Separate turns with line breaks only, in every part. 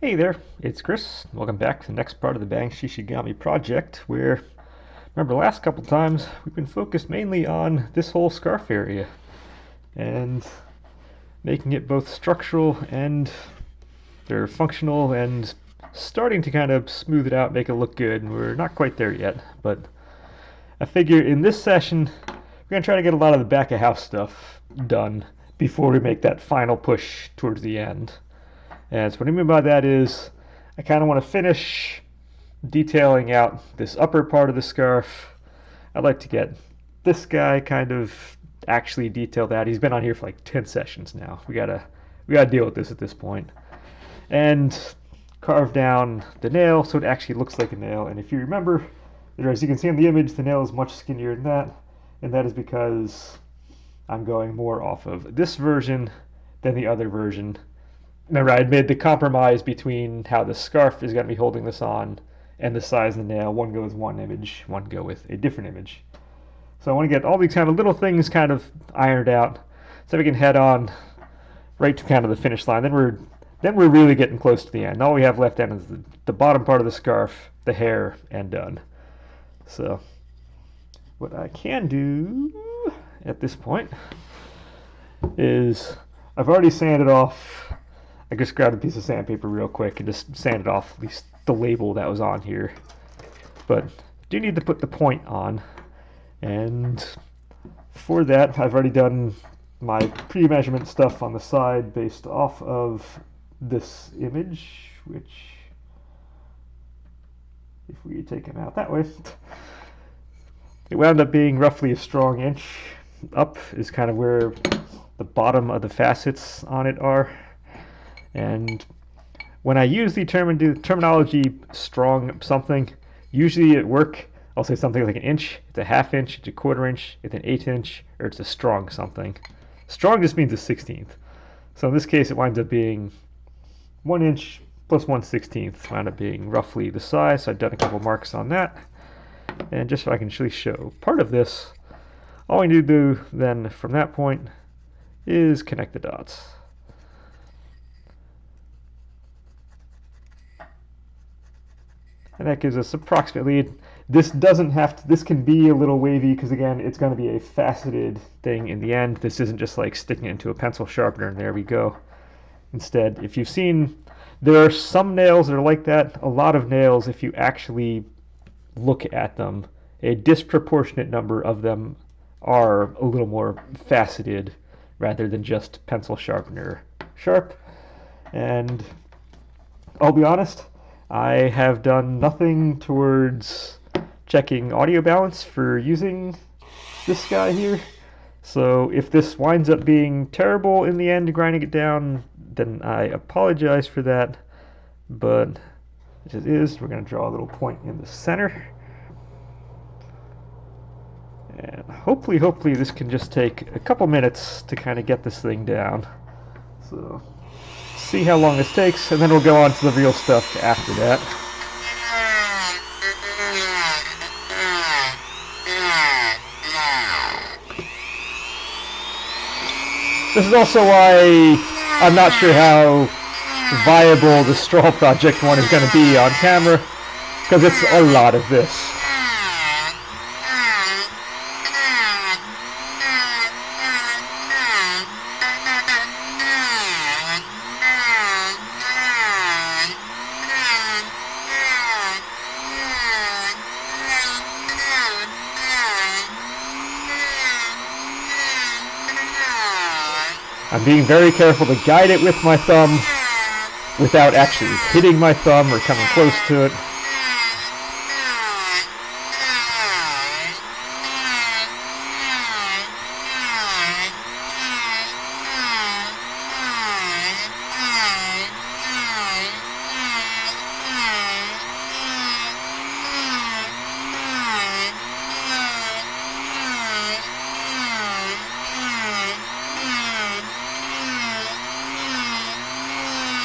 Hey there, it's Chris. Welcome back to the next part of the Bang Shishigami project where, remember the last couple times, we've been focused mainly on this whole scarf area and making it both structural and they're functional and starting to kind of smooth it out, make it look good, and we're not quite there yet, but I figure in this session we're going to try to get a lot of the back of house stuff done before we make that final push towards the end. And so what I mean by that is I kind of want to finish detailing out this upper part of the scarf. I'd like to get this guy kind of actually detailed out. He's been on here for like 10 sessions now. We gotta deal with this at this point. And carve down the nail so it actually looks like a nail. And if you remember, as you can see in the image, the nail is much skinnier than that. And that is because I'm going more off of this version than the other version. Remember, I had made the compromise between how the scarf is going to be holding this on and the size of the nail. One go with one image, one go with a different image. So I want to get all these kind of little things kind of ironed out so we can head on right to kind of the finish line. Then we're really getting close to the end. All we have left then is the bottom part of the scarf, the hair, and done. So what I can do at this point is I've already sanded off. I just grabbed a piece of sandpaper real quick and just sanded off at least the label that was on here. But I do need to put the point on. And for that, I've already done my pre-measurement stuff on the side based off of this image, which, if we take him out that way, it wound up being roughly a strong inch. Up is kind of where the bottom of the facets on it are. And when I use the terminology strong something, usually at work I'll say something like an inch, it's a half inch, it's a quarter inch, it's an eighth inch, or it's a strong something. Strong just means a 16th. So in this case it winds up being 1 inch plus 1/16 wound up being roughly the size. So I've done a couple marks on that. And just so I can actually show part of this, all we need to do then from that point is connect the dots. And that gives us approximately, this doesn't have to, this can be a little wavy because again, it's going to be a faceted thing in the end. This isn't just like sticking it into a pencil sharpener and there we go. Instead, if you've seen, there are some nails that are like that. A lot of nails, if you actually look at them, a disproportionate number of them are a little more faceted rather than just pencil sharpener sharp. And I'll be honest, I have done nothing towards checking audio balance for using this guy here. So if this winds up being terrible in the end, grinding it down, then I apologize for that. But as it is, we're going to draw a little point in the center. And hopefully this can just take a couple minutes to kind of get this thing down. So see how long this takes, and then we'll go on to the real stuff after that. This is also why I'm not sure how viable the straw project one is going to be on camera, because it's a lot of this. I'm being very careful to guide it with my thumb without actually hitting my thumb or coming close to it.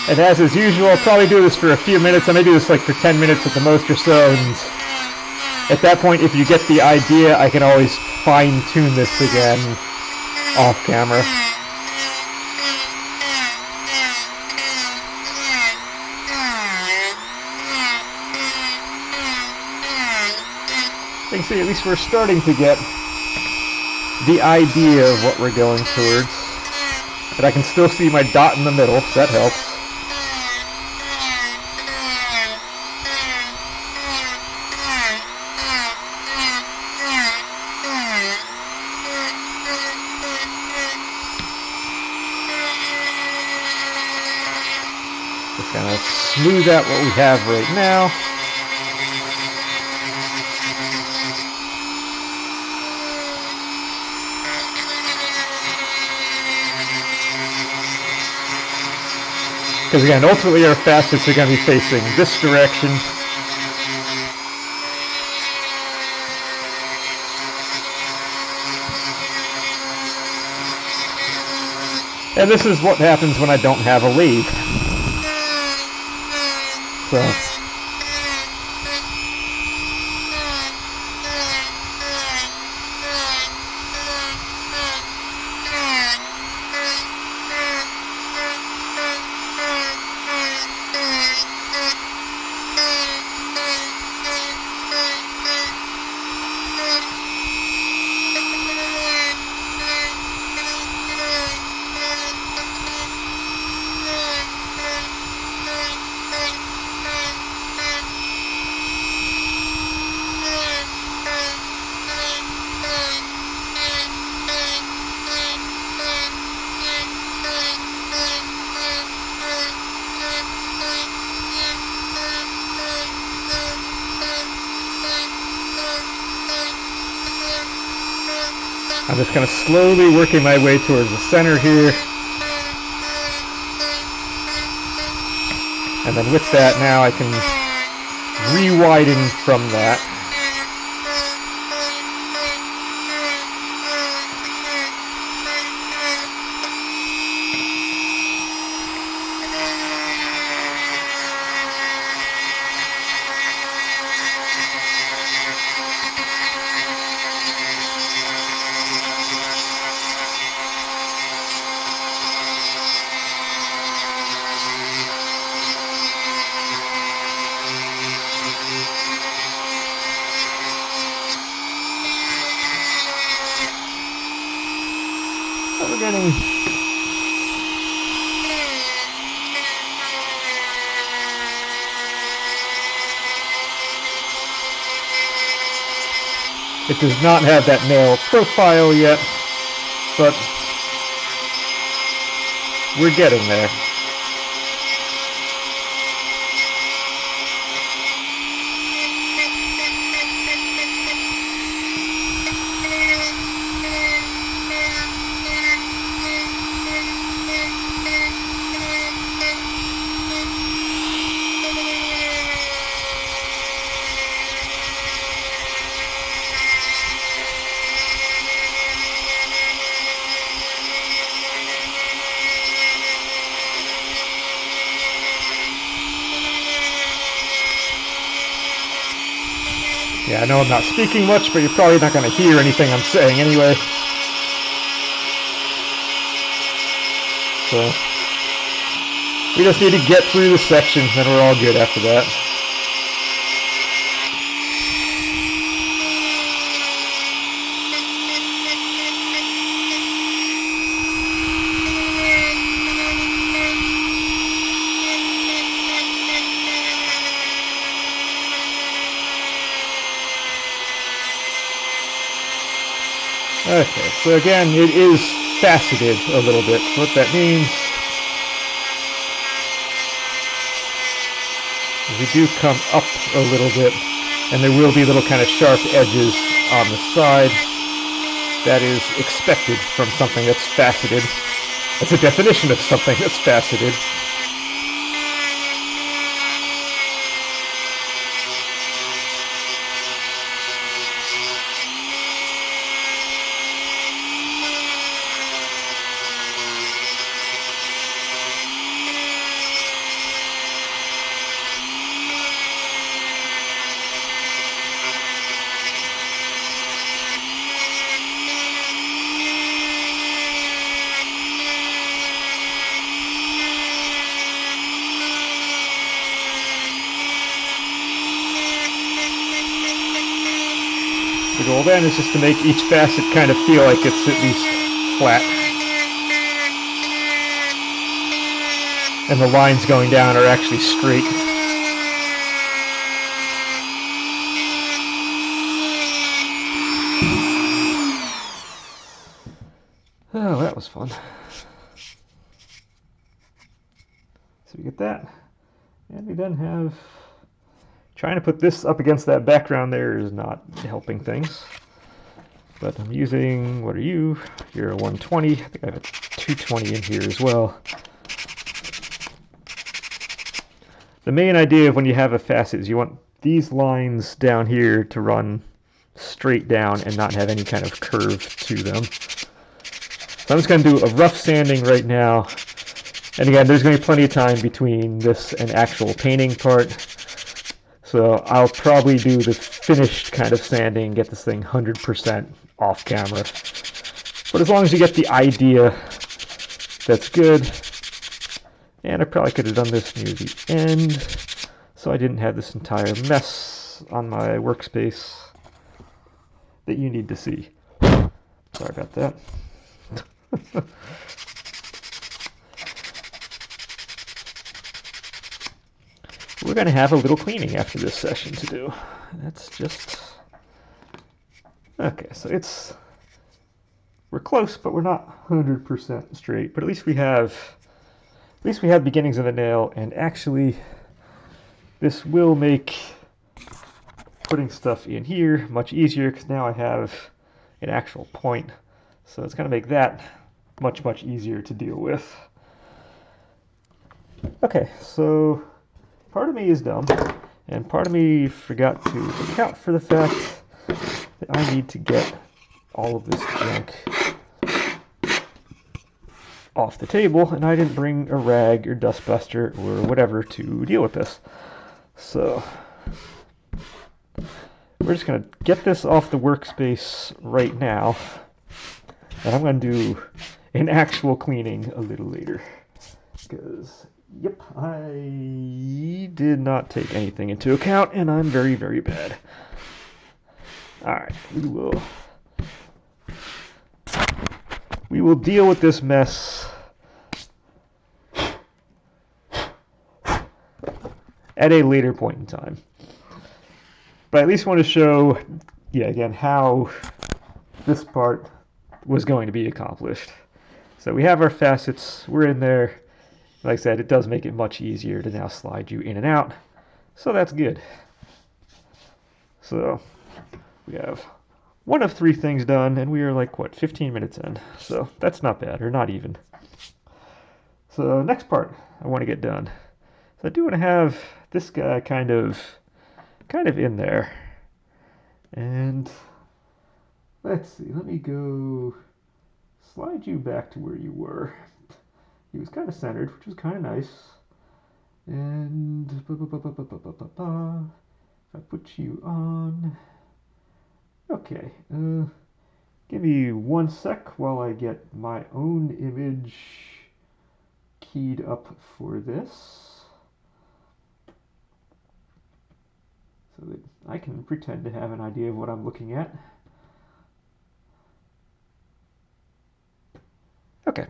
And as is usual, I'll probably do this for a few minutes. I may do this like for 10 minutes at the most or so. And at that point, if you get the idea, I can always fine-tune this again off camera. you can see, at least we're starting to get the idea of what we're going towards. But I can still see my dot in the middle, so that helps. Just kind of smooth out what we have right now. Because again, ultimately our facets are going to be facing this direction. And this is what happens when I don't have a lathe. So. I'm just kind of slowly working my way towards the center here. And then with that, now I can re-widen from that. We're getting it does not have that nail profile yet, but we're getting there. Yeah, I know I'm not speaking much, but you're probably not going to hear anything I'm saying anyway. So, we just need to get through the section, then we're all good after that. Okay, so again, it is faceted a little bit. So what that means is we do come up a little bit, and there will be little kind of sharp edges on the side. That is expected from something that's faceted. That's a definition of something that's faceted. The goal then is just to make each facet kind of feel like it's at least flat. And the lines going down are actually straight. Oh, that was fun. So we get that. And we then have... Trying to put this up against that background there is not helping things. But I'm using, what are you? You're a 120. I think I have a 220 in here as well. The main idea of when you have a facet is you want these lines down here to run straight down and not have any kind of curve to them. So I'm just going to do a rough sanding right now. And again, there's going to be plenty of time between this and actual painting part. So I'll probably do the finished kind of sanding, get this thing 100% off camera. But as long as you get the idea, that's good. And I probably could have done this near the end, so I didn't have this entire mess on my workspace that you need to see. Sorry about that. We're going to have a little cleaning after this session to do. That's just... Okay, so it's... We're close, but we're not 100% straight. But at least we have beginnings of the nail, and actually this will make putting stuff in here much easier because now I have an actual point. So it's going to make that much, much easier to deal with. Okay, so part of me is dumb, and part of me forgot to account for the fact that I need to get all of this junk off the table, and I didn't bring a rag or dustbuster or whatever to deal with this. So we're just going to get this off the workspace right now, and I'm going to do an actual cleaning a little later. Because, yep, I did not take anything into account, and I'm very, very bad. Alright, we will deal with this mess at a later point in time. But I at least want to show, yeah, again, how this part was going to be accomplished. So we have our facets, we're in there. Like I said, it does make it much easier to now slide you in and out. So that's good. So we have one of 3 things done, and we are like, what, 15 minutes in. So that's not bad, or not even. So next part I want to get done. So I do want to have this guy kind of in there. And let's see, let me go slide you back to where you were. He was kind of centered, which was kind of nice. And if I put you on... Okay, give me 1 sec while I get my own image keyed up for this. So that I can pretend to have an idea of what I'm looking at. Okay.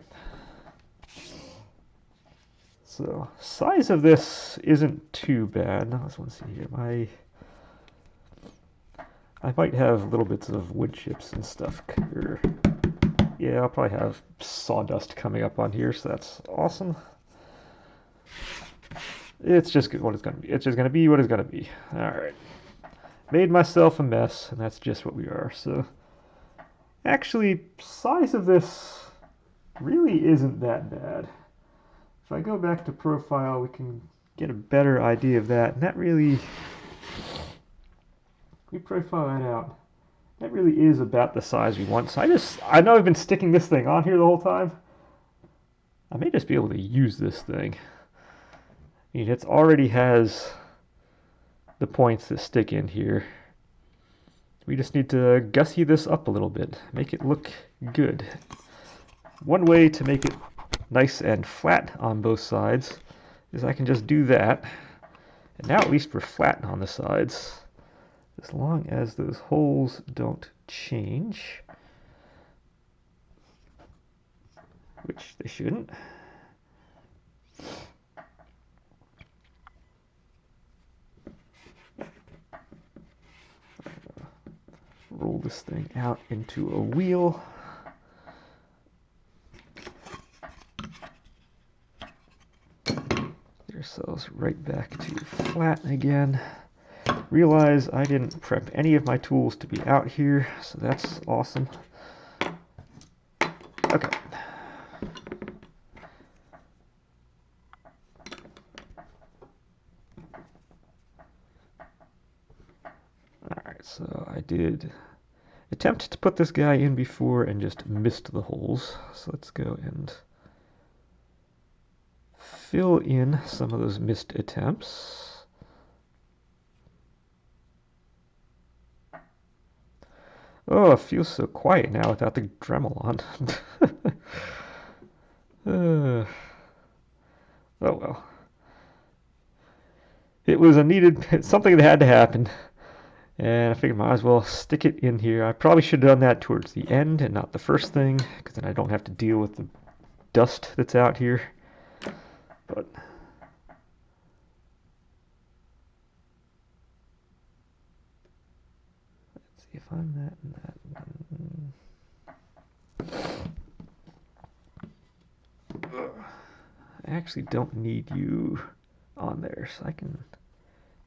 So, size of this isn't too bad. Now, let's see here. I might have little bits of wood chips and stuff. Yeah, I'll probably have sawdust coming up on here, so that's awesome. It's just what it's going to be. It's just going to be what it's going to be. Alright. Made myself a mess, and that's just what we are. So, actually, size of this really isn't that bad. If I go back to profile, we can get a better idea of that. And that really... We profile that out. That really is about the size we want. So I know I've been sticking this thing on here the whole time. I may just be able to use this thing. I mean, it already has the points that stick in here. We just need to gussy this up a little bit, make it look good. One way to make it nice and flat on both sides is I can just do that. And now at least we're flat on the sides. as long as those holes don't change, which they shouldn't. Roll this thing out into a wheel. Get ourselves right back to flat again. Realize I didn't prep any of my tools to be out here, so that's awesome. Okay. Alright, so I did attempt to put this guy in before and just missed the holes. So let's go and fill in some of those missed attempts. Oh, it feels so quiet now without the Dremel on. Oh well. It was it's something that had to happen. And I figured I might as well stick it in here. I probably should have done that towards the end and not the first thing, because then I don't have to deal with the dust that's out here. But let's see if I'm that and that. I actually don't need you on there, so I can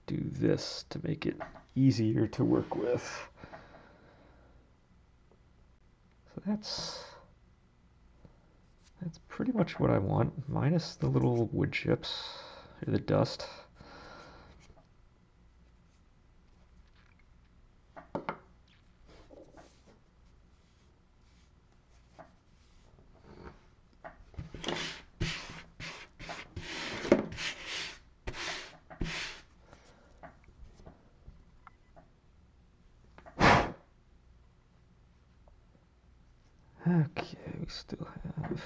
do this to make it easier to work with. So that's pretty much what I want, minus the little wood chips, or the dust. Okay, we still have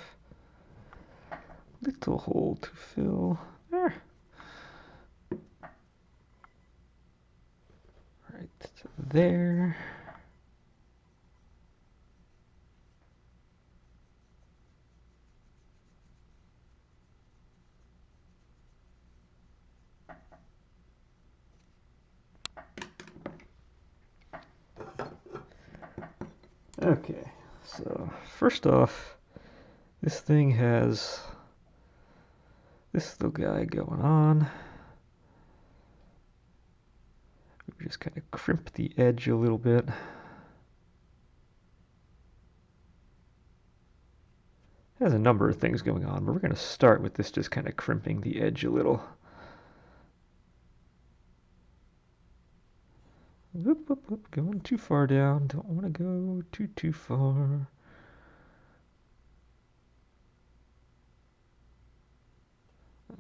a little hole to fill there. Right there. Okay, so first off, this thing has this little guy going on. We just kind of crimp the edge a little bit. It has a number of things going on, but we're going to start with this just kind of crimping the edge a little. Whoop, whoop, whoop, going too far down. Don't want to go too far.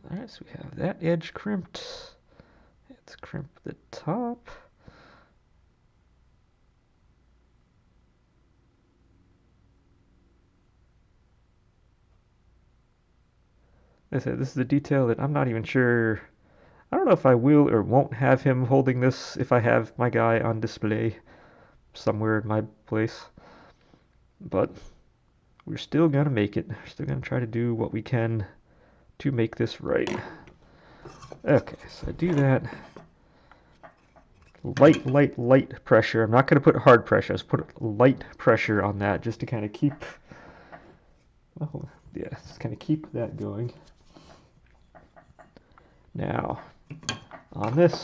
Alright, so we have that edge crimped. Let's crimp the top. Like I said, this is a detail that I'm not even sure. I don't know if I will or won't have him holding this if I have my guy on display somewhere in my place. But we're still going to make it. We're still going to try to do what we can to make this right. Okay, so I do that. Light pressure. I'm not going to put hard pressure. I just put light pressure on that just to kind of keep, oh, yeah, just kind of keep that going. Now, on this,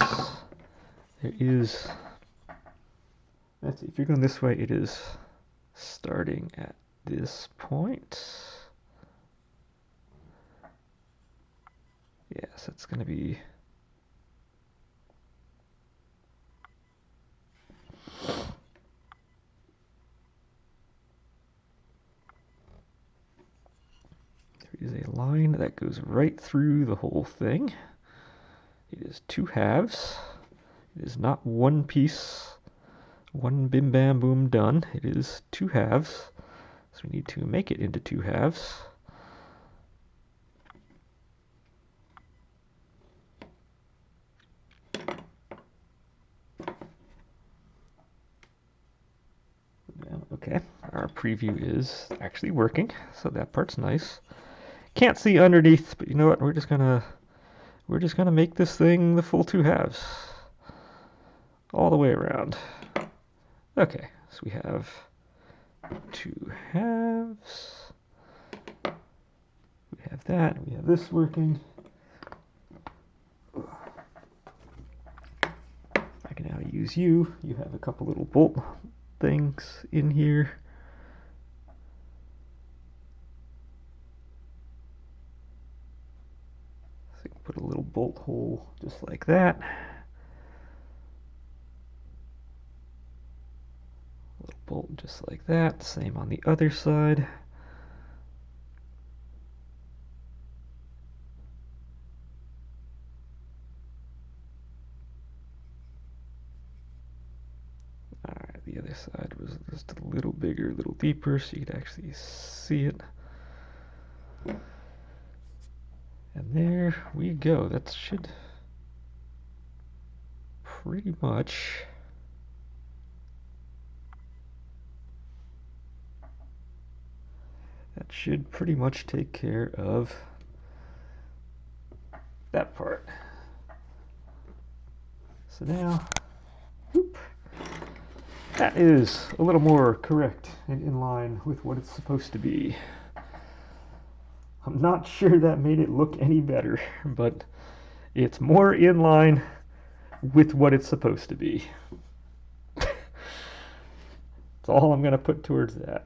there is, let's see, if you're going this way, it is starting at this point. Yes, it's going to be there is a line that goes right through the whole thing. It is two halves. It is not one piece, one bim bam boom done. It is two halves. So we need to make it into two halves. our preview is actually working, so that part's nice. Can't see underneath, but you know what? We're just gonna make this thing the full 2 halves all the way around. Okay, so we have 2 halves. We have that. We have this working. I can now use you. You have a couple little bolt things in here. So you can put a little bolt hole just like that. A little bolt just like that. Same on the other side. Alright, the other side was just a little bigger, a little deeper, so you could actually see it. And there we go. That should pretty much take care of that part. So now, whoop, that is a little more correct and in line with what it's supposed to be. I'm not sure that made it look any better, but it's more in line with what it's supposed to be. That's all I'm going to put towards that.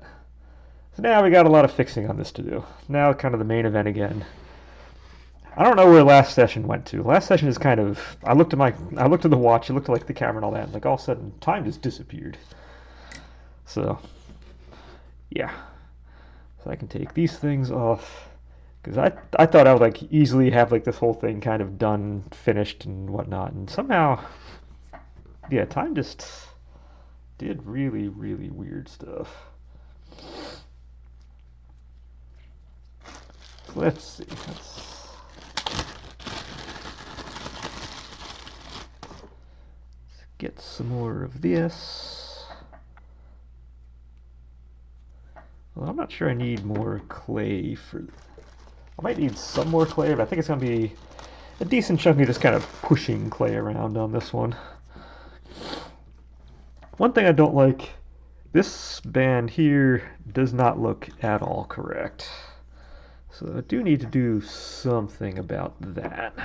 So now we got a lot of fixing on this to do. Now kind of the main event again. I don't know where last session went to. Last session is kind of, I looked at the watch, I looked at like the camera and all that, and like all of a sudden time just disappeared. So yeah. So I can take these things off. Because I thought I would like easily have like this whole thing kind of done, finished, and whatnot, and somehow, yeah, time just did really, really weird stuff. So let's see. Let's get some more of this. Well, I'm not sure I need more clay for. I might need some more clay, but I think it's going to be a decent chunk of just kind of pushing clay around on this one. One thing I don't like, this band here does not look at all correct. So I do need to do something about that.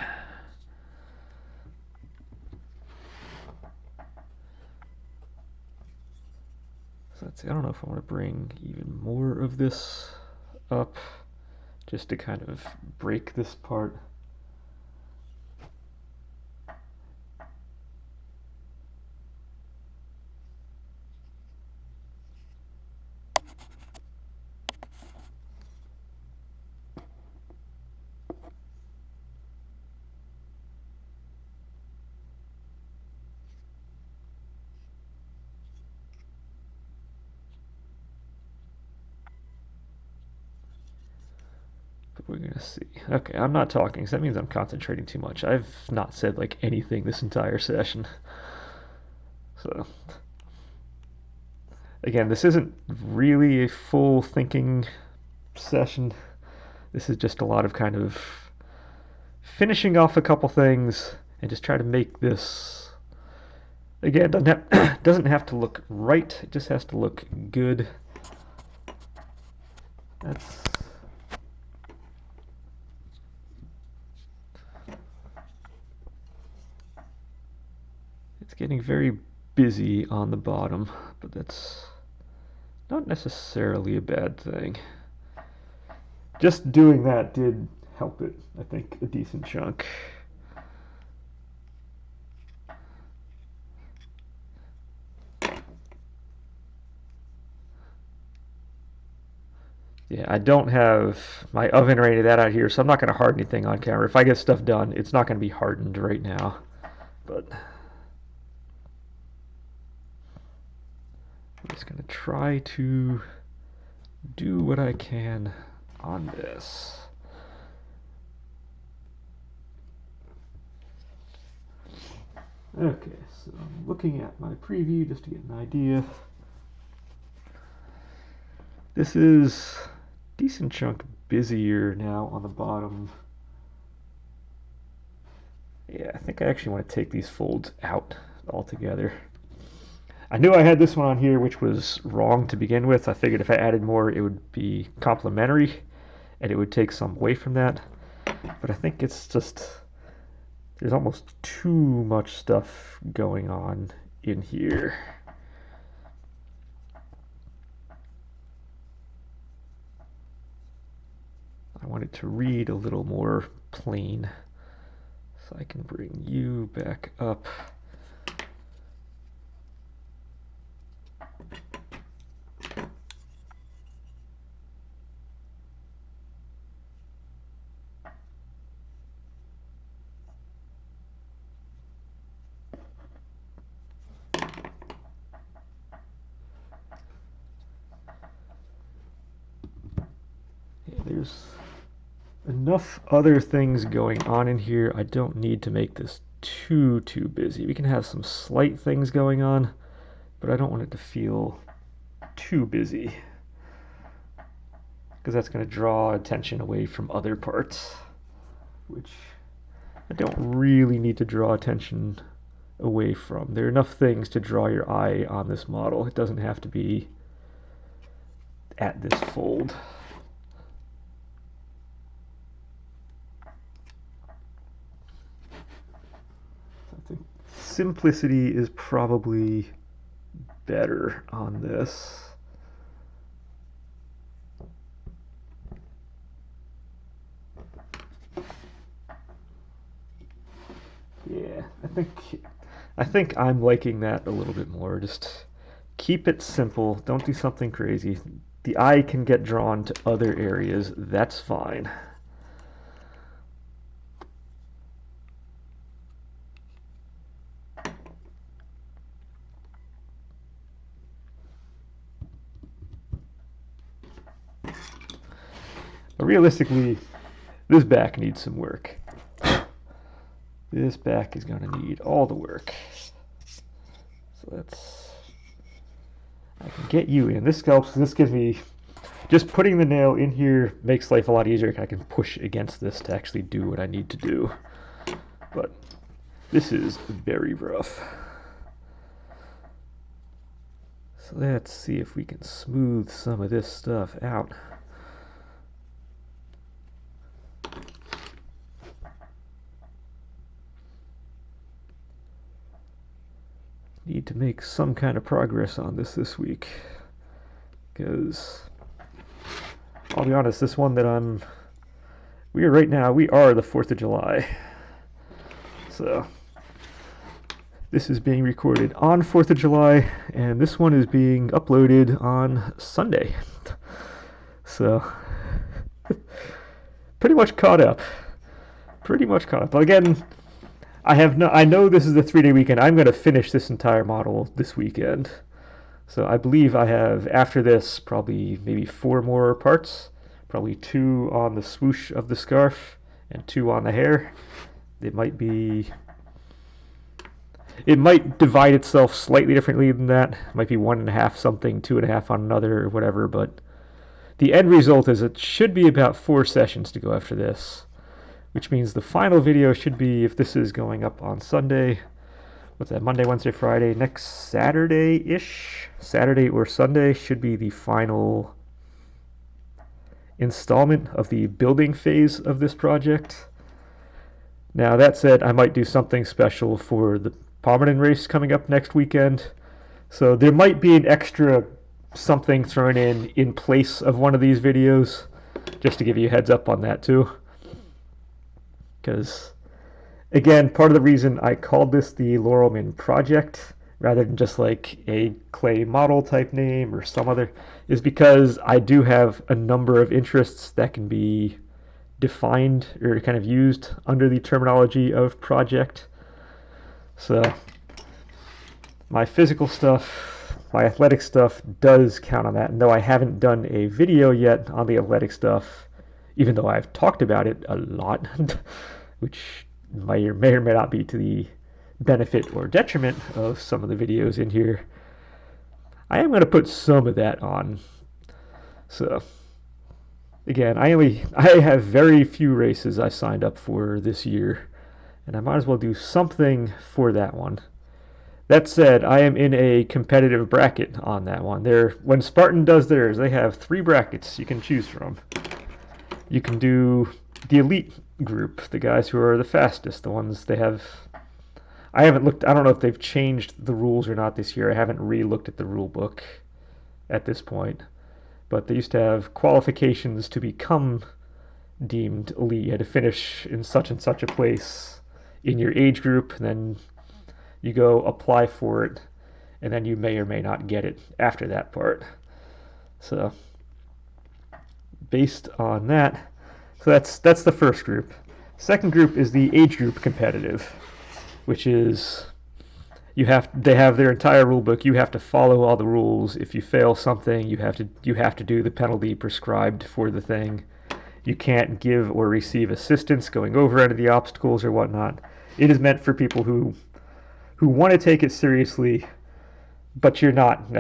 So let's see, I don't know if I want to bring even more of this up just to kind of break this part. But we're gonna see. Okay, I'm not talking, so that means I'm concentrating too much. I've not said like anything this entire session. So again, this isn't really a full thinking session. This is just a lot of kind of finishing off a couple things and just try to make this, again, doesn't have to look right, it just has to look good. That's it's getting very busy on the bottom, but that's not necessarily a bad thing. Just doing that did help it, I think, a decent chunk. Yeah, I don't have my oven or any of that out here, so I'm not going to harden anything on camera. If I get stuff done, it's not going to be hardened right now. But I'm just going to try to do what I can on this. Okay, so I'm looking at my preview just to get an idea. This is a decent chunk busier now on the bottom. Yeah, I think I actually want to take these folds out altogether. I knew I had this one on here, which was wrong to begin with. I figured if I added more, it would be complementary, and it would take some away from that. But I think it's just, there's almost too much stuff going on in here. I want it to read a little more plain. So I can bring you back up. There's enough other things going on in here. I don't need to make this too busy. We can have some slight things going on, but I don't want it to feel too busy, because that's going to draw attention away from other parts, which I don't really need to draw attention away from. There are enough things to draw your eye on this model. It doesn't have to be at this fold. I think simplicity is probably better on this. Yeah, I think I'm liking that a little bit more. Just keep it simple. Don't do something crazy. The eye can get drawn to other areas. That's fine. But realistically, this back needs some work. This back is going to need all the work. So I can get you in. This helps. This gives me, just putting the nail in here makes life a lot easier. I can push against this to actually do what I need to do. But this is very rough. So let's see if we can smooth some of this stuff out. Need to make some kind of progress on this week, because I'll be honest, this one that we are right now, we are the 4th of July. So this is being recorded on 4th of July, and this one is being uploaded on Sunday. So pretty much caught up. But again, I know this is the 3-day weekend. I'm going to finish this entire model this weekend. So I believe I have, after this, probably maybe 4 more parts. Probably 2 on the swoosh of the scarf and 2 on the hair. It might divide itself slightly differently than that. It might be 1.5 something, 2.5 on another, or whatever. But the end result is it should be about 4 sessions to go after this. Which means the final video should be, if this is going up on Sunday, what's that, Monday, Wednesday, Friday, next Saturday-ish, Saturday or Sunday, should be the final installment of the building phase of this project. Now, that said, I might do something special for the Pomeranian race coming up next weekend. So there might be an extra something thrown in place of one of these videos, just to give you a heads up on that too. Because, again, part of the reason I called this the Laurelman Project, rather than just like a clay model type name or some other, is because I do have a number of interests that can be defined or kind of used under the terminology of project. So my physical stuff, my athletic stuff does count on that. And though I haven't done a video yet on the athletic stuff, even though I've talked about it a lot, which may or may not be to the benefit or detriment of some of the videos in here, I am going to put some of that on. So again, I have very few races I signed up for this year, and I might as well do something for that one. That said, I am in a competitive bracket on that one. When Spartan does theirs, they have 3 brackets you can choose from. You can do the elite group, the guys who are the fastest, the ones they have. I haven't looked. I don't know if they've changed the rules or not this year. I haven't re-looked at the rule book at this point. But they used to have qualifications to become deemed elite. You had to finish in such and such a place in your age group, and then you go apply for it, and then you may or may not get it after that part. So based on that, so that's the first group. Second group is the age group competitive, which is they have their entire rule book. You have to follow all the rules. If you fail something, you have to do the penalty prescribed for the thing. You can't give or receive assistance going over any of the obstacles or whatnot. It is meant for people who want to take it seriously, but you're not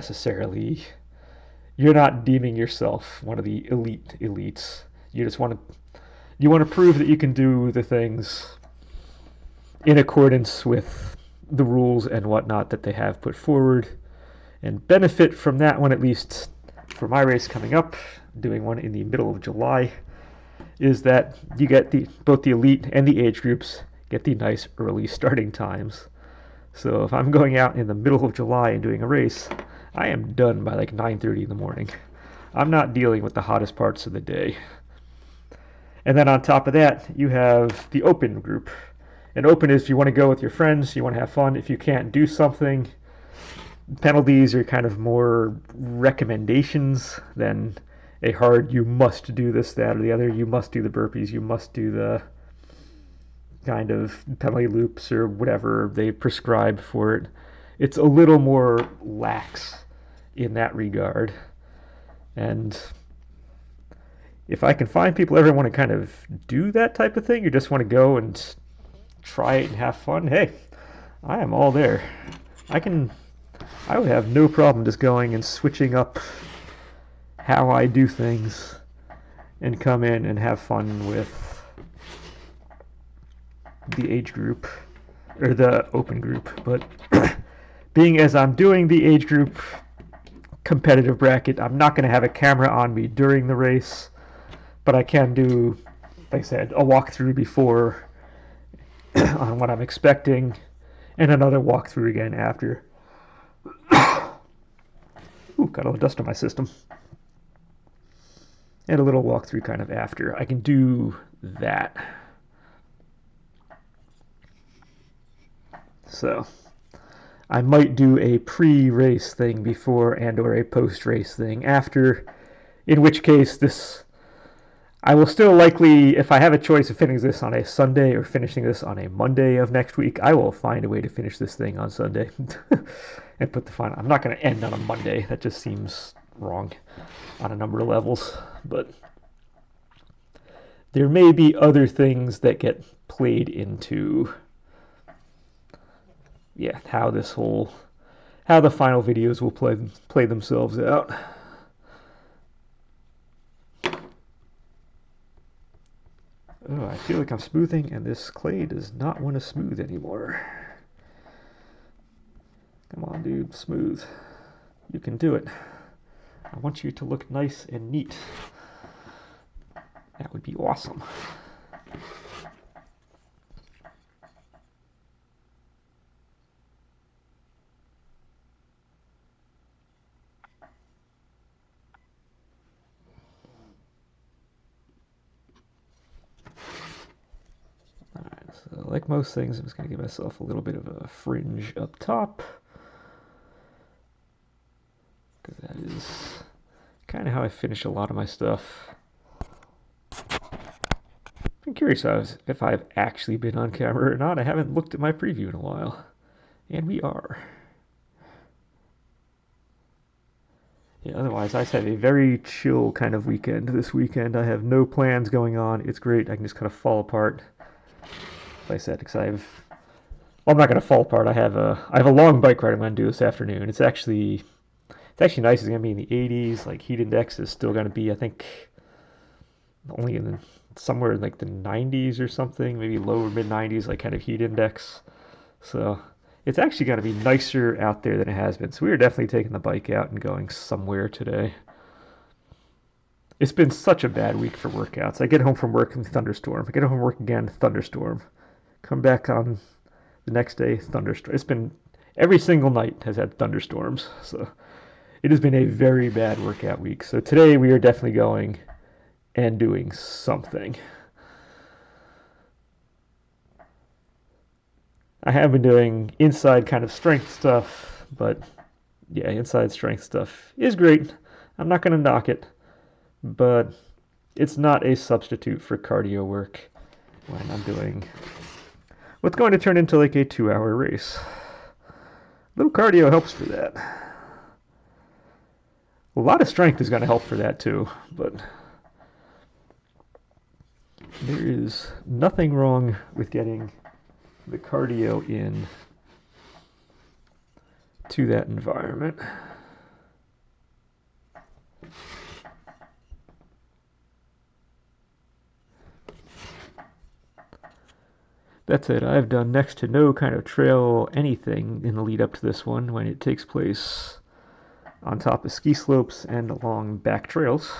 deeming yourself one of the elites. You just want to prove that you can do the things in accordance with the rules and whatnot that they have put forward, and benefit from that one, at least for my race coming up, doing one in the middle of July, is that you get both the elite and the age groups get the nice early starting times. So if I'm going out in the middle of July and doing a race, I am done by like 9:30 in the morning. I'm not dealing with the hottest parts of the day. And then on top of that, you have the open group. And open is you want to go with your friends, you want to have fun. If you can't do something, penalties are kind of more recommendations than a hard you must do this, that, or the other. You must do the burpees, you must do the kind of penalty loops or whatever they prescribe for it. It's a little more lax in that regard. And if I can find people ever want to kind of do that type of thing, you just want to go and try it and have fun, hey, I am all there. I would have no problem just going and switching up how I do things and come in and have fun with the age group or the open group. But being as I'm doing the age group competitive bracket, I'm not going to have a camera on me during the race, but I can do, like I said, a walkthrough before on what I'm expecting, and another walkthrough again after. Ooh, got a little dust on my system. And a little walkthrough kind of after. I can do that. So I might do a pre-race thing before and or a post-race thing after, in which case I will still likely, if I have a choice of finishing this on a Sunday or finishing this on a Monday of next week, I will find a way to finish this thing on Sunday and put the final. I'm not going to end on a Monday. That just seems wrong on a number of levels. But there may be other things that get played into, how the final videos will play themselves out. Oh, I feel like I'm smoothing, and this clay does not want to smooth anymore. Come on, dude, smooth. You can do it. I want you to look nice and neat. That would be awesome. So like most things, I'm just going to give myself a little bit of a fringe up top, because that is kind of how I finish a lot of my stuff. I'm curious if I've actually been on camera or not. I haven't looked at my preview in a while, and we are. Yeah, otherwise, I just had a very chill kind of weekend this weekend. I have no plans going on. It's great. I can just kind of fall apart. Like I said, because I'm not going to fall apart. I have a long bike ride I'm going to do this afternoon. It's It's actually nice. It's going to be in the 80s. Like heat index is still going to be, I think, only in the, somewhere in like the 90s or something, maybe low or mid 90s, like kind of heat index. So it's actually going to be nicer out there than it has been. So we are definitely taking the bike out and going somewhere today. It's been such a bad week for workouts. I get home from work and thunderstorm. I get home from work again, thunderstorm. Come back on the next day, thunderstorm. It's been every single night has had thunderstorms. So it has been a very bad workout week. So today we are definitely going and doing something. I have been doing inside kind of strength stuff, but yeah, inside strength stuff is great. I'm not going to knock it, but it's not a substitute for cardio work when I'm doing what's going to turn into like a 2-hour race. A little cardio helps for that. A lot of strength is going to help for that too, but there is nothing wrong with getting the cardio in to that environment. That's it. I've done next to no kind of trail anything in the lead up to this one when it takes place on top of ski slopes and along back trails.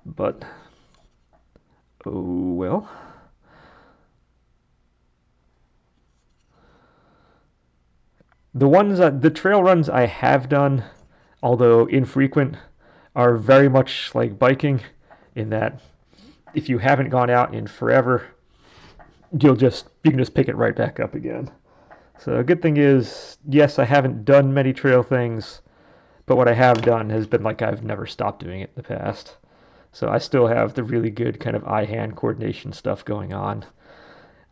But, oh well. The trail runs I have done, although infrequent, are very much like biking in that if you haven't gone out in forever, you can just pick it right back up again. So a good thing is, yes, I haven't done many trail things, but what I have done has been like I've never stopped doing it in the past. So I still have the really good kind of eye-hand coordination stuff going on.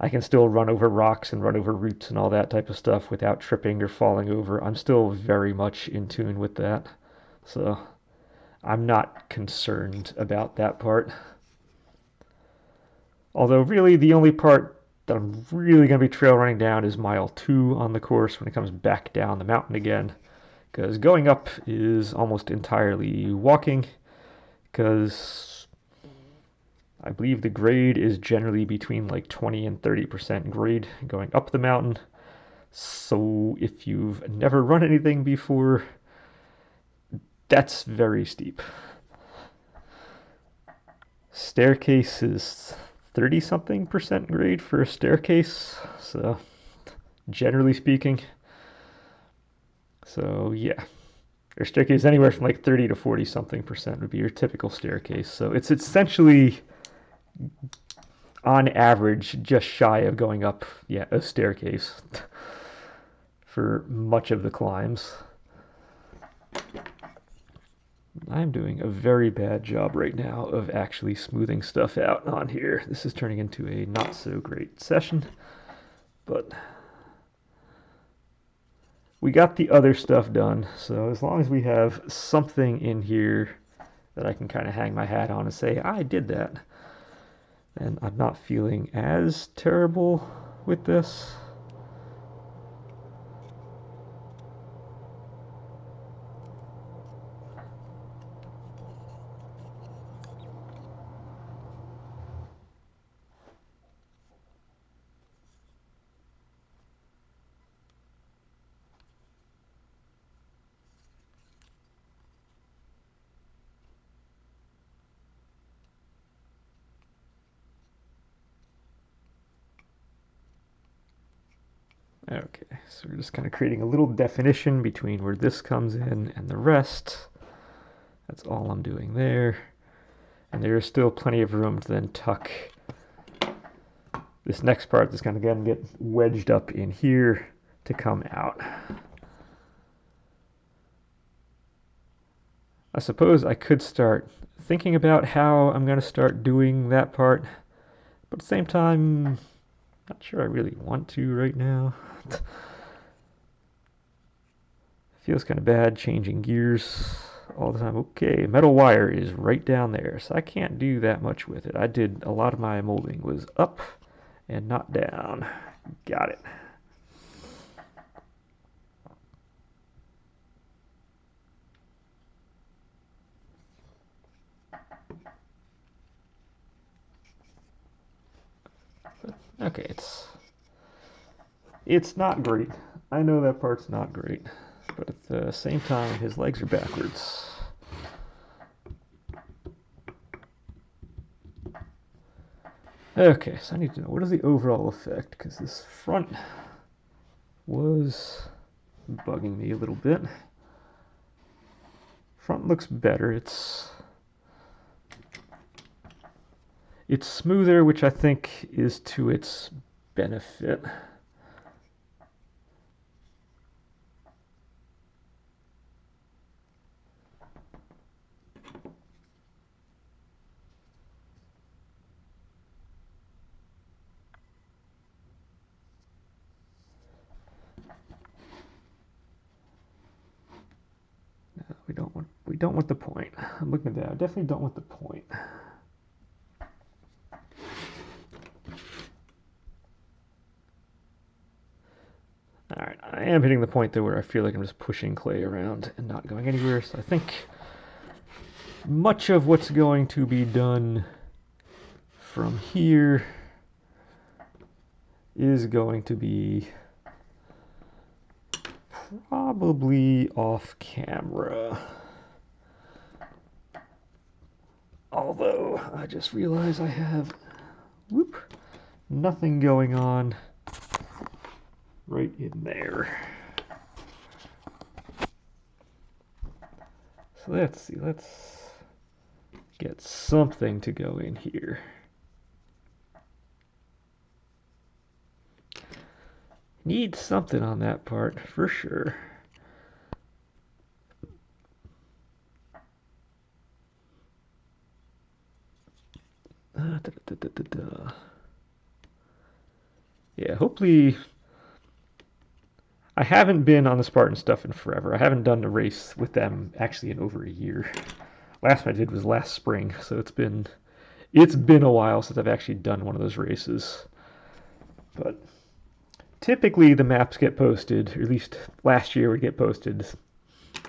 I can still run over rocks and run over roots and all that type of stuff without tripping or falling over. I'm still very much in tune with that. So I'm not concerned about that part. Although really the only part that I'm really going to be trail running down is mile 2 on the course when it comes back down the mountain again. Because going up is almost entirely walking, because I believe the grade is generally between like 20 and 30% grade going up the mountain. So if you've never run anything before, that's very steep. Staircase is 30 something percent grade for a staircase, so generally speaking. So yeah, your staircase anywhere from like 30 to 40 something percent would be your typical staircase. So it's essentially on average just shy of going up, yeah, a staircase for much of the climbs. I'm doing a very bad job right now of actually smoothing stuff out on here. This is turning into a not so great session, but we got the other stuff done. So as long as we have something in here that I can kind of hang my hat on and say, I did that, then I'm not feeling as terrible with this. Okay, so we're just kind of creating a little definition between where this comes in and the rest. That's all I'm doing there. And there is still plenty of room to then tuck this next part that's going to get wedged up in here to come out. I suppose I could start thinking about how I'm going to start doing that part, but at the same time, not sure I really want to right now. Feels kind of bad changing gears all the time. Okay, metal wire is right down there, so I can't do that much with it. I did a lot of my molding was up and not down. Got it. Okay, it's not great. I know that part's not great, but at the same time, his legs are backwards. Okay, so I need to know, what is the overall effect? Because this front was bugging me a little bit. Front looks better. It's smoother, which I think is to its benefit. We don't want the point. I'm looking at that. I definitely don't want the point. Alright, I am hitting the point though where I feel like I'm just pushing clay around and not going anywhere, so I think much of what's going to be done from here is going to be probably off camera. Although, I just realized I have, nothing going on right in there. So let's see, let's get something to go in here. Need something on that part, for sure. Yeah, hopefully... I haven't been on the Spartan stuff in forever. I haven't done a race with them actually in over a year. Last one I did was last spring, so it's been a while since I've actually done one of those races. But typically the maps get posted, or at least last year would get posted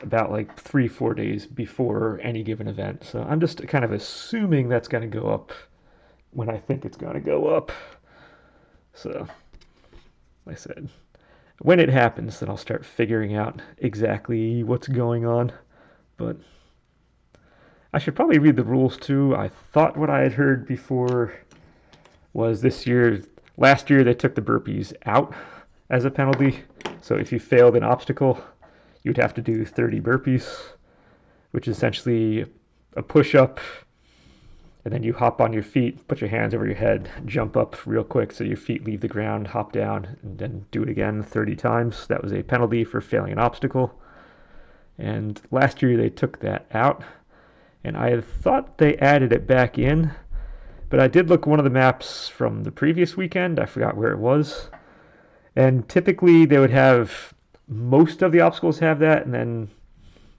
about like 3-4 days before any given event. So I'm just kind of assuming that's going to go up when I think it's going to go up. So, like I said, when it happens, then I'll start figuring out exactly what's going on. But I should probably read the rules too. I thought what I had heard before was last year they took the burpees out as a penalty. So if you failed an obstacle, you'd have to do 30 burpees, which is essentially a push-up, and then you hop on your feet, put your hands over your head, jump up real quick so your feet leave the ground, hop down, and then do it again 30 times. That was a penalty for failing an obstacle. And last year they took that out, and I had thought they added it back in, but I did look one of the maps from the previous weekend. I forgot where it was. And typically they would have, most of the obstacles have that, and then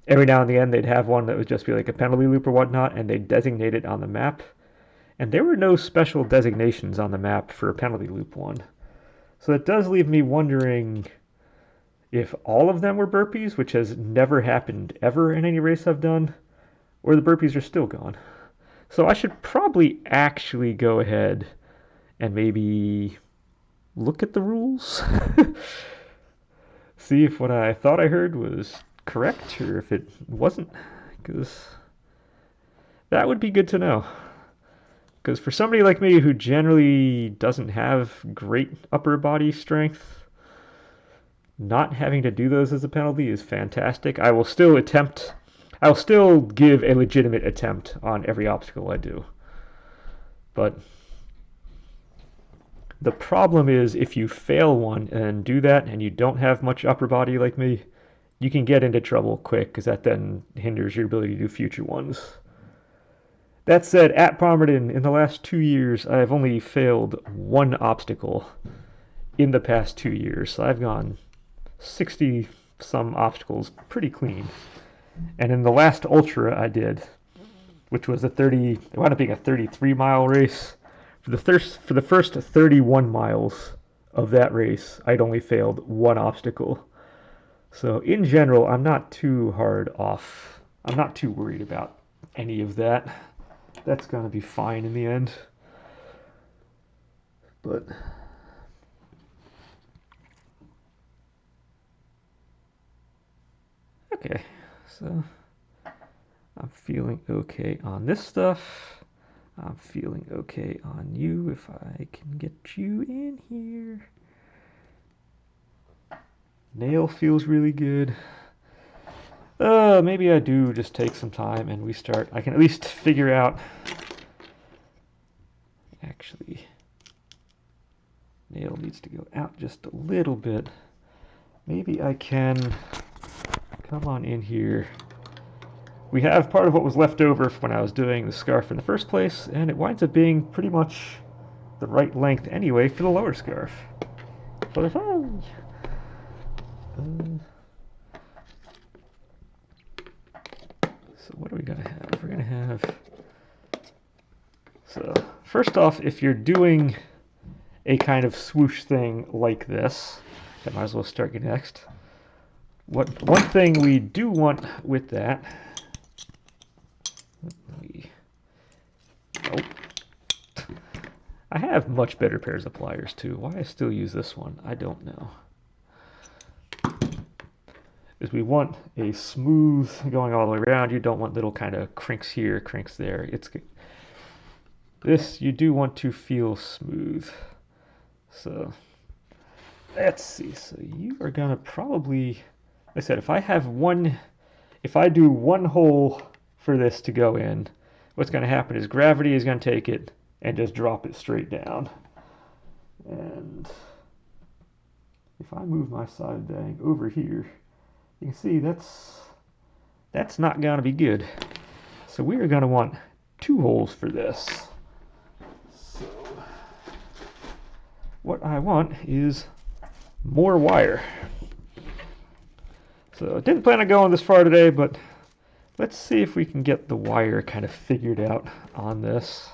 every now and then they'd have one that would just be like a penalty loop or whatnot, and they'd designate it on the map. And there were no special designations on the map for a penalty loop one. So that does leave me wondering if all of them were burpees, which has never happened ever in any race I've done, or the burpees are still gone. So I should probably actually go ahead and maybe look at the rules. See if what I thought I heard was correct or if it wasn't, because that would be good to know. Because for somebody like me who generally doesn't have great upper body strength, not having to do those as a penalty is fantastic. I will still give a legitimate attempt on every obstacle I do. But the problem is if you fail one and do that and you don't have much upper body like me, you can get into trouble quick because that then hinders your ability to do future ones. That said, at Palmerton, in the last 2 years, I have only failed one obstacle in the past 2 years. So I've gone 60-some obstacles pretty clean. And in the last Ultra I did, which was it wound up being a 33-mile race. For the first 31 miles of that race, I'd only failed one obstacle. So in general, I'm not too hard off. I'm not too worried about any of that. That's going to be fine in the end. But Okay, so I'm feeling okay on this stuff. I'm feeling okay on you if I can get you in here. Nail feels really good. Maybe I do just take some time and we start. I can at least figure out. Actually, nail needs to go out just a little bit. Maybe I can come on in here. We have part of what was left over when I was doing the scarf in the first place, and it winds up being pretty much the right length anyway for the lower scarf. So what are we going to have? We're going to have... So first off, if you're doing a kind of swoosh thing like this, I might as well start you next. One thing we do want with that... Nope. I have much better pairs of pliers too. Why I still use this one, I don't know. Is we want a smooth going all the way around. You don't want little kind of crinks here, crinks there. It's this you do want to feel smooth. So let's see. So you are gonna probably, like I said, if I do one hole for this to go in, what's gonna happen is gravity is gonna take it and just drop it straight down. And if I move my side bang over here, you can see that's not going to be good. So we are going to want 2 holes for this. So what I want is more wire. So I didn't plan on going this far today, but let's see if we can get the wire kind of figured out on this.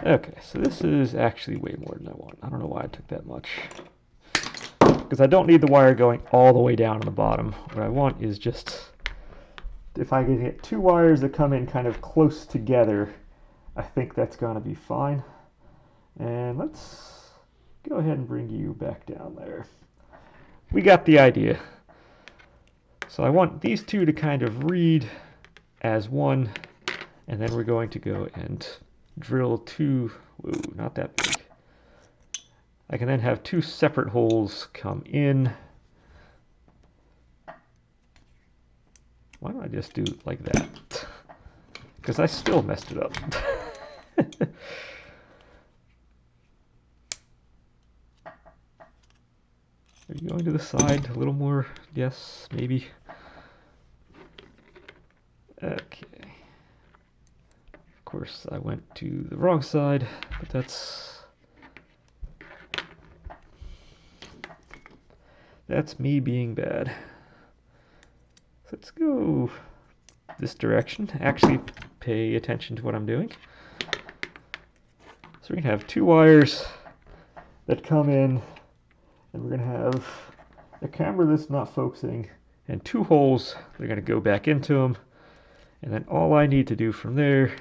Okay, so this is actually way more than I want. I don't know why I took that much. Because I don't need the wire going all the way down on the bottom. What I want is just, if I can get 2 wires that come in kind of close together, I think that's going to be fine. And let's go ahead and bring you back down there. We got the idea. So I want these 2 to kind of read as one, and then we're going to go and drill 2, whoa, not that big. I can then have 2 separate holes come in. Why don't I just do it like that? Because I still messed it up. Are you going to the side a little more? Yes, maybe. Okay. Of course, I went to the wrong side, but that's me being bad. So let's go this direction. Actually pay attention to what I'm doing. So we're going to have 2 wires that come in, and we're going to have a camera that's not focusing, and 2 holes that are going to go back into them. And then all I need to do from there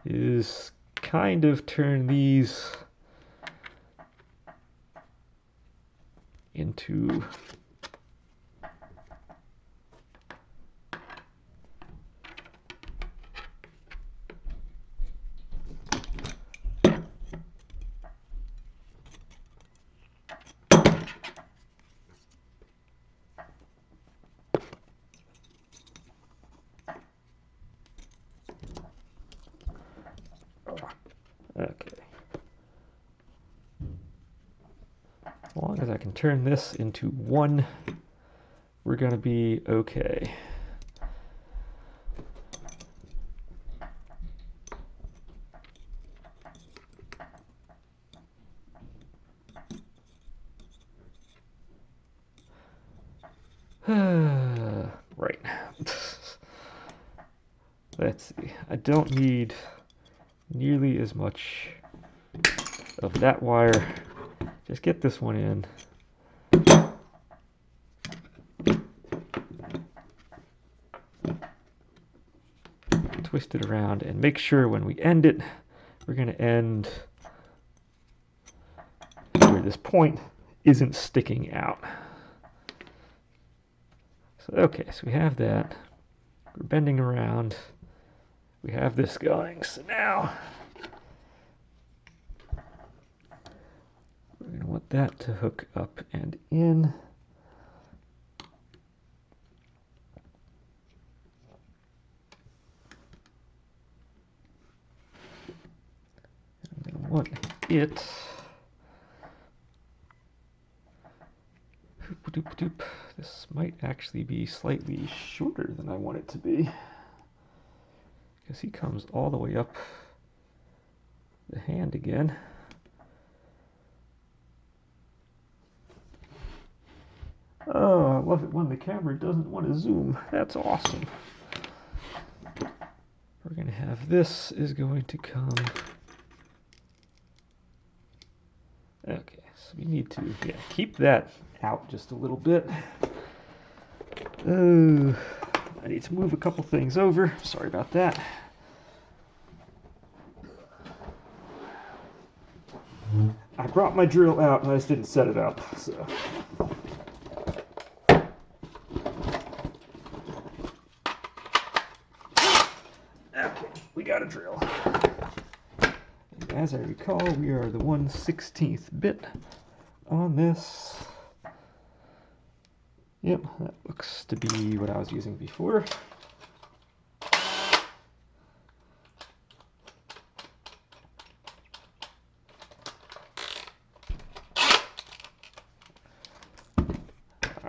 is kind of turn these into okay. As long as I can turn this into 1, we're going to be okay. Right. Let's see. I don't need nearly as much of that wire. Just get this one in. twist it around and make sure when we end it, we're going to end where this point isn't sticking out. So, okay, so we have that. We're bending around. We have this going. So now we're going to want that to hook up and in. I'm going to want it. This might actually be slightly shorter than I want it to be, because he comes all the way up the hand again. Oh, I love it when the camera doesn't want to zoom. That's awesome. We're going to have this is going to come. Okay, so we need to keep that out just a little bit. Oh, I need to move a couple things over. Sorry about that. I brought my drill out, I just didn't set it up. So. Okay, we got a drill. And as I recall, we are the 1/16th bit on this. Yep, that looks to be what I was using before.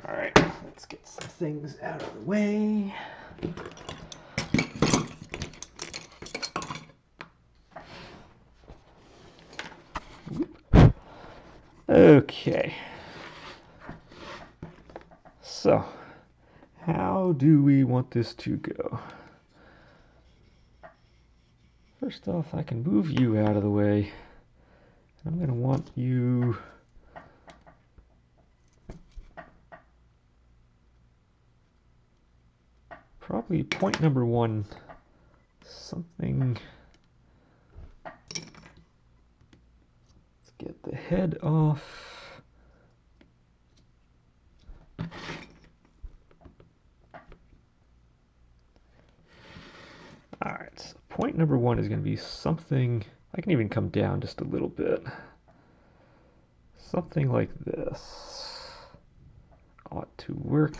Alright, let's get some things out of the way. Okay. So, how do we want this to go? First off, I can move you out of the way. I'm going to want you probably point number 1, something. Let's get the head off. Alright, so point number 1 is going to be something. I can even come down just a little bit. Something like this ought to work.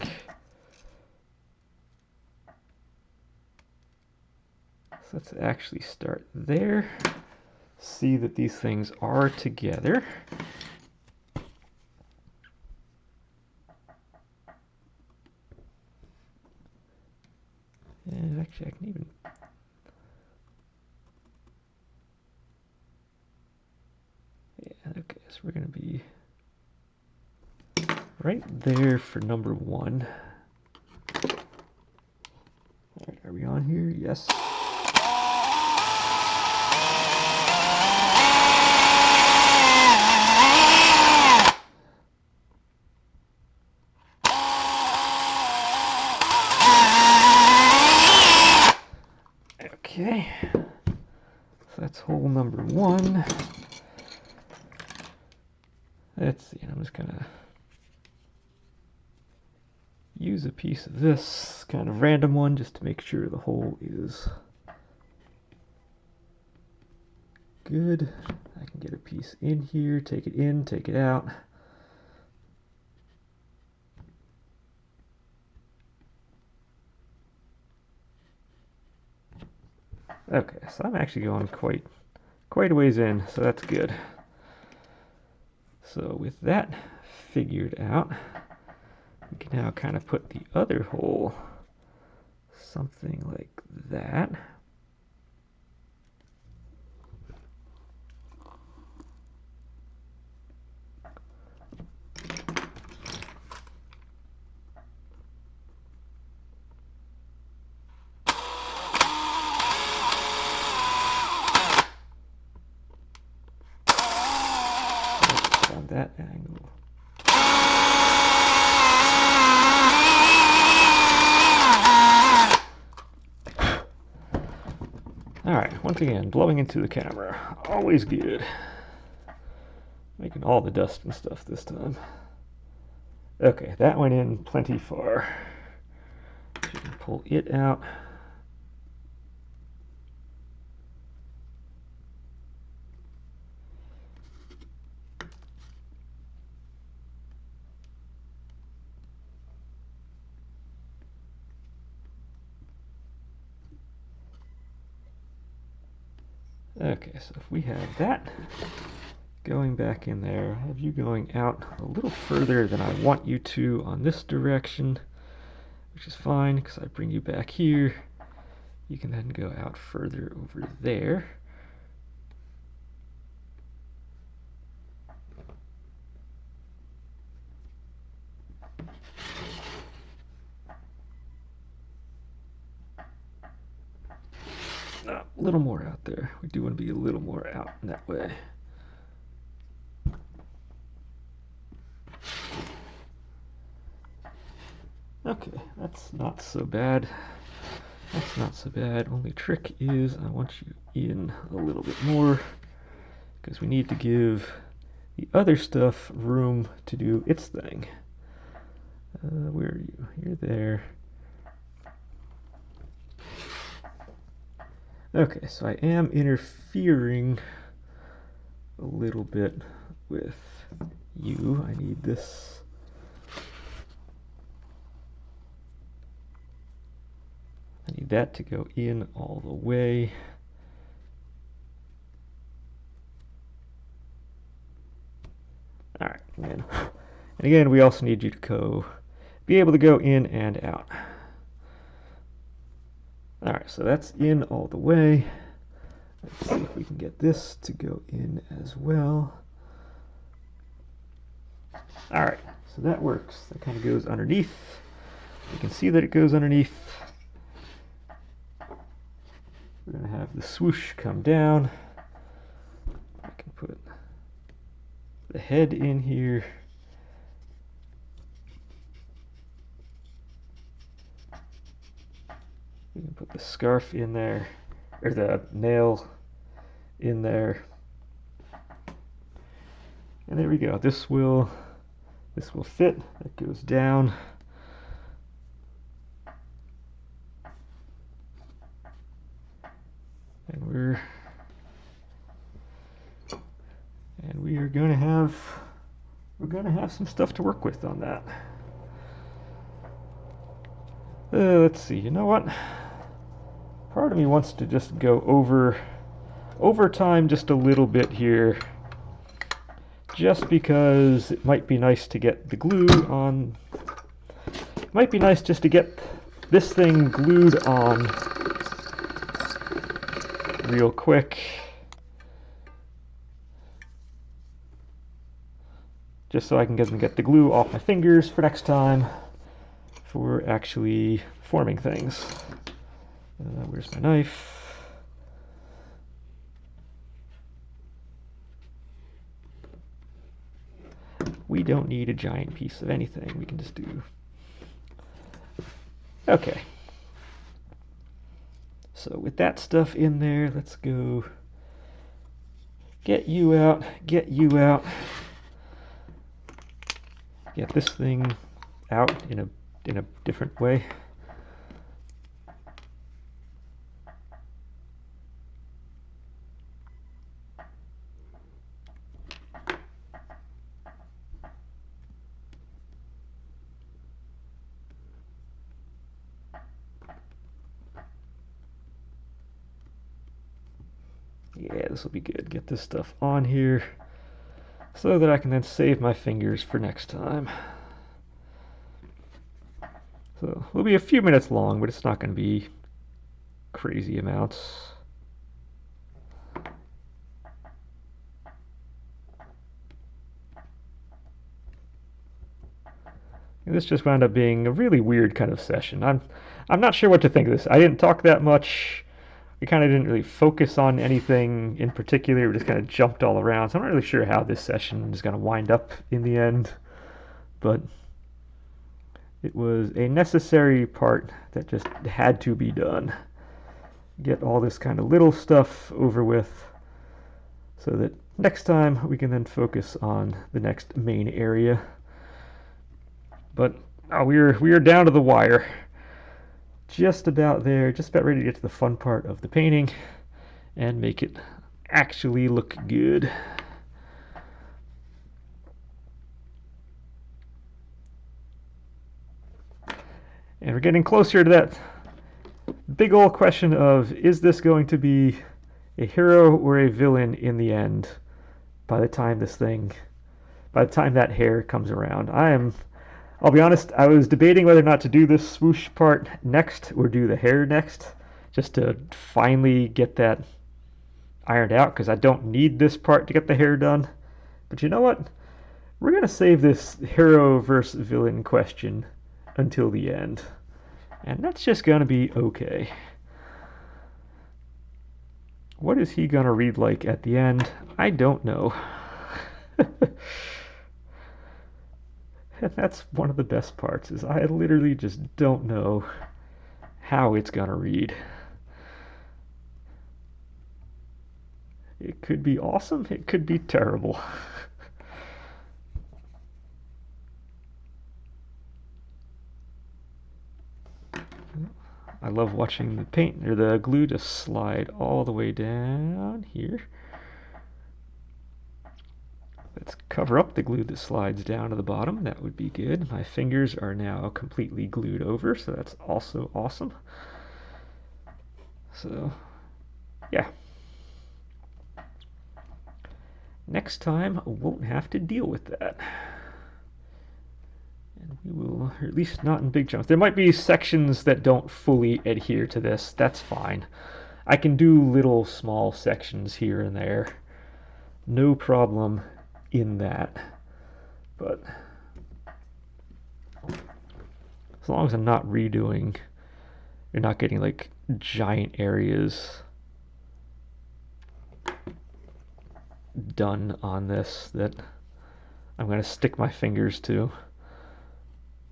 So let's actually start there. See that these things are together. And actually I can even okay, so we're going to be right there for number 1. Alright, are we on here? Yes. Okay, so that's hole number 1. Let's see, I'm just gonna use a piece of this kind of random one just to make sure the hole is good. I can get a piece in here, take it in, take it out. Okay, so I'm actually going quite a ways in, so that's good. So with that figured out, we can now kind of put the other hole something like that. On that angle. once again, blowing into the camera. Always good. Making all the dust and stuff this time. Okay, that went in plenty far. So you can pull it out. Okay, so if we have that going back in there, I have you going out a little further than I want you to on this direction, which is fine because I bring you back here. You can then go out further over there. A little more out there. We do want to be a little more out in that way. Okay, that's not so bad. That's not so bad. Only trick is I want you in a little bit more because we need to give the other stuff room to do its thing. Where are you? You're there. Okay, so I am interfering a little bit with you. I need this. I need that to go in all the way. All right, and again, we also need you to be able to go in and out. All right, so that's in all the way. Let's see if we can get this to go in as well. All right, so that works. That kind of goes underneath. You can see that it goes underneath. We're going to have the swoosh come down. I can put the head in here. We can put the scarf in there, or the nail in there. And there we go. This will fit. That goes down. And we are going to have some stuff to work with on that. Let's see. You know what? Part of me wants to just go over time just a little bit here, just because it might be nice to get the glue on. It might be nice just to get this thing glued on real quick. Just so I can get the glue off my fingers for next time for actually forming things. Where's my knife? We don't need a giant piece of anything. We can just do... Okay. So with that stuff in there, let's go get you out, get you out. Get this thing out in a different way. Yeah, this will be good. Get this stuff on here so that I can then save my fingers for next time. So it'll be a few minutes long, but it's not going to be crazy amounts. And this just wound up being a really weird kind of session. I'm not sure what to think of this. I didn't talk that much. We kind of didn't really focus on anything in particular. We just kind of jumped all around. So I'm not really sure how this session is going to wind up in the end. But it was a necessary part that just had to be done, get all this kind of little stuff over with so that next time we can then focus on the next main area. But we are down to the wire. Just about there, just about ready to get to the fun part of the painting and make it actually look good. And we're getting closer to that big old question of, is this going to be a hero or a villain in the end by the time that hair comes around? I'll be honest, I was debating whether or not to do this swoosh part next or do the hair next, just to finally get that ironed out, because I don't need this part to get the hair done. But you know what? We're going to save this hero versus villain question until the end. And that's just going to be okay. What is he going to read like at the end? I don't know. And that's one of the best parts, is I literally just don't know how it's going to read. It could be awesome, it could be terrible. I love watching the paint or the glue just slide all the way down here. Let's cover up the glue that slides down to the bottom. That would be good. My fingers are now completely glued over, so that's also awesome. So, yeah. Next time, I won't have to deal with that. And we will, or at least not in big chunks. There might be sections that don't fully adhere to this. That's fine. I can do little small sections here and there. No problem in that. But as long as I'm not redoing, you're not getting like giant areas done on this that I'm going to stick my fingers to,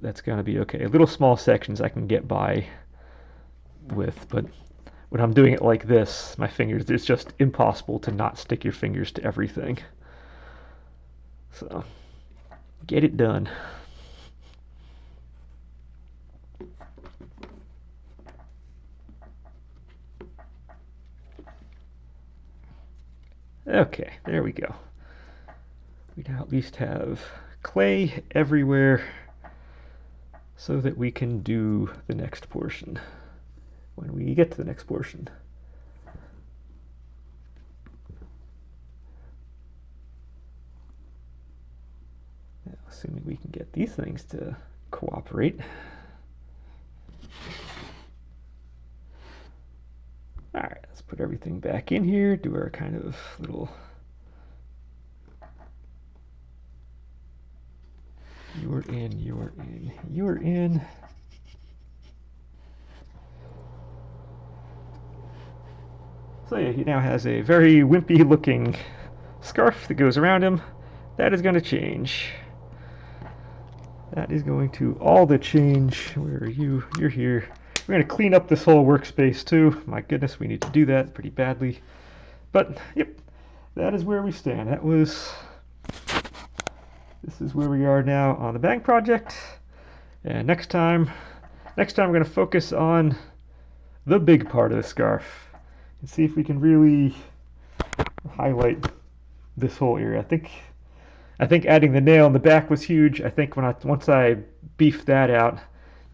that's going to be okay. Little small sections I can get by with, but when I'm doing it like this, my fingers, it's just impossible to not stick your fingers to everything. So, get it done. Okay, there we go. We now at least have clay everywhere so that we can do the next portion when we get to the next portion. Now, assuming we can get these things to cooperate. All right, let's put everything back in here, do our kind of little you're in, you're in, you're in. So yeah, he now has a very wimpy looking scarf that goes around him. That is going to change. That is going to all the change. Where are you? You're here. We're going to clean up this whole workspace too. My goodness, we need to do that pretty badly. But, yep, that is where we stand. This is where we are now on the bang project. And next time we're going to focus on the big part of the scarf and see if we can really highlight this whole area. I think adding the nail in the back was huge. I think once I beefed that out,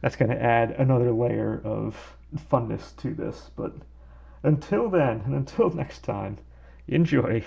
that's going to add another layer of funness to this. But until then, and until next time, enjoy.